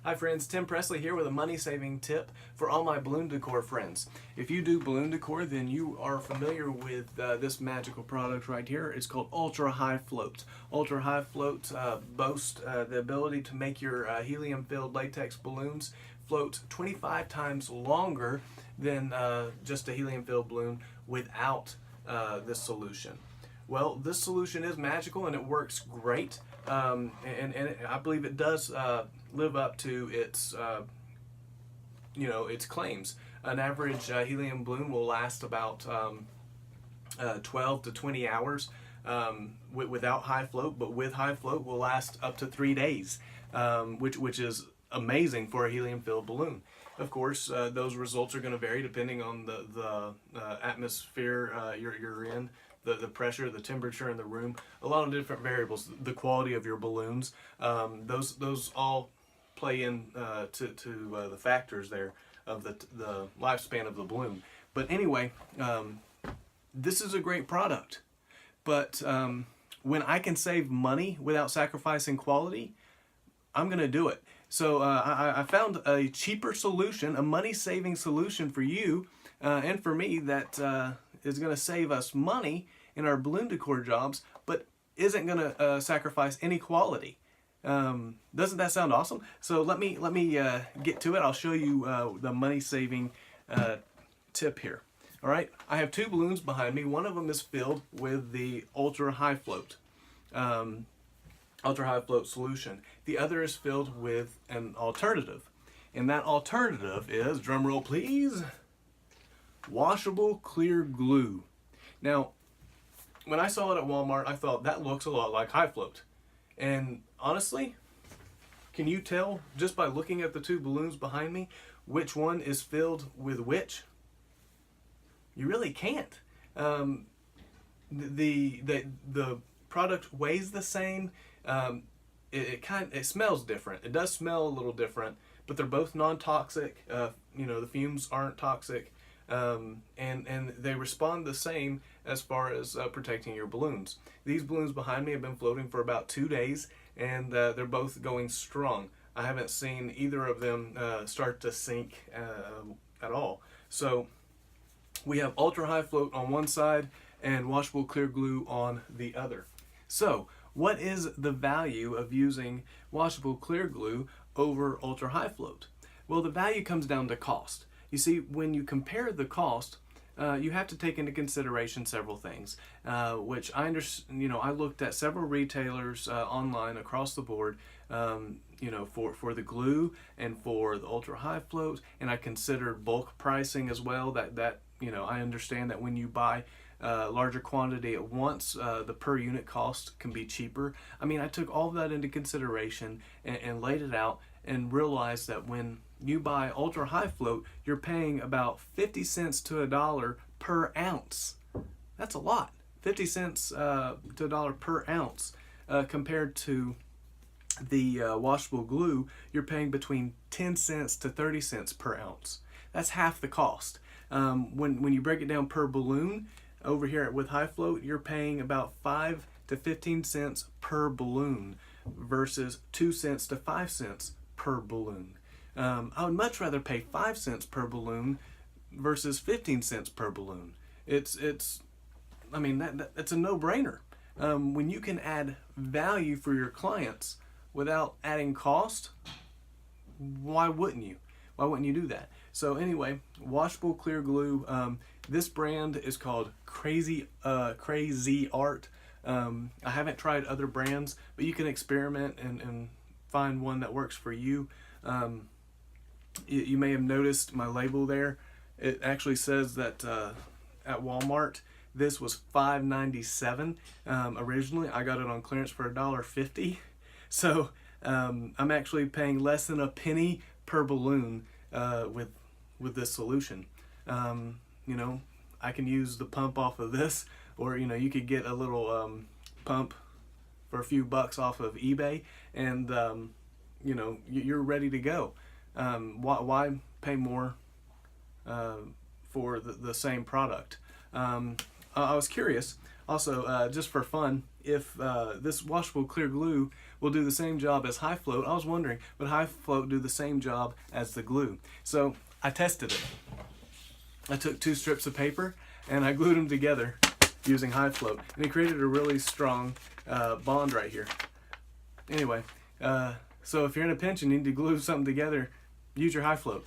Hi friends, Tim Presley here with a money-saving tip for all my balloon decor friends. If you do balloon decor, then you are familiar with this magical product right here. It's called Ultra HiFloat. Ultra HiFloat boasts the ability to make your helium-filled latex balloons float 25 times longer than just a helium-filled balloon without this solution. Well, this solution is magical and it works great, and I believe it does live up to its its claims. An average helium balloon will last about 12 to 20 hours without HiFloat, but with HiFloat will last up to 3 days, which is amazing for a helium-filled balloon. Of course, those results are going to vary depending on the atmosphere you're in, the pressure, the temperature in the room, a lot of different variables, the quality of your balloons. Those all play in to the factors there of the lifespan of the balloon. But anyway, this is a great product. But when I can save money without sacrificing quality, I'm going to do it. So I found a cheaper solution, a money-saving solution for you and for me that is going to save us money in our balloon decor jobs, but isn't going to sacrifice any quality. Doesn't that sound awesome? So let me get to it. I'll show you the money-saving tip here. All right, I have two balloons behind me. One of them is filled with the Ultra HiFloat. Ultra HiFloat solution. The other is filled with an alternative. And that alternative is, drumroll please, washable clear glue. Now, when I saw it at Walmart, I thought that looks a lot like HiFloat. And honestly, can you tell just by looking at the two balloons behind me which one is filled with which? You really can't. The product weighs the same. It smells different. It does smell a little different, but they're both non-toxic. The fumes aren't toxic, and they respond the same as far as protecting your balloons. These balloons behind me have been floating for about 2 days, and they're both going strong. I haven't seen either of them start to sink at all. So we have Ultra HiFloat on one side and washable clear glue on the other. So what is the value of using washable clear glue over Ultra HiFloat? Well, the value comes down to cost. You see, when you compare the cost, you have to take into consideration several things, which I understand. I looked at several retailers online across the board, for the glue and for the Ultra HiFloat, and I considered bulk pricing as well. That I understand that when you buy larger quantity at once, the per unit cost can be cheaper. I mean, I took all of that into consideration and laid it out and realized that when you buy Ultra HiFloat, you're paying about 50 cents to $1 per ounce. That's a lot. 50 cents to $1 per ounce compared to the washable glue, you're paying between 10 cents to 30 cents per ounce. That's half the cost. When you break it down per balloon, over here with HiFloat, you're paying about 5 to 15 cents per balloon versus 2 cents to 5 cents per balloon. I would much rather pay 5 cents per balloon versus 15 cents per balloon. It's a no-brainer. When you can add value for your clients without adding cost, why wouldn't you? Why wouldn't you do that? So anyway, washable clear glue. This brand is called Crazy Art. I haven't tried other brands, but you can experiment and find one that works for you. You may have noticed my label there. It actually says that at Walmart this was $5.97 originally. I got it on clearance for $1.50. So I'm actually paying less than a penny per balloon with this solution. I can use the pump off of this, or you could get a little pump for a few bucks off of eBay, and you're ready to go. Why pay more for the same product? I was curious also, just for fun, if this washable clear glue will do the same job as HiFloat. I was wondering, would HiFloat do the same job as the glue? So I tested it. I took 2 strips of paper and I glued them together using HiFloat, and it created a really strong bond right here. Anyway, so if you're in a pinch and need to glue something together, use your HiFloat.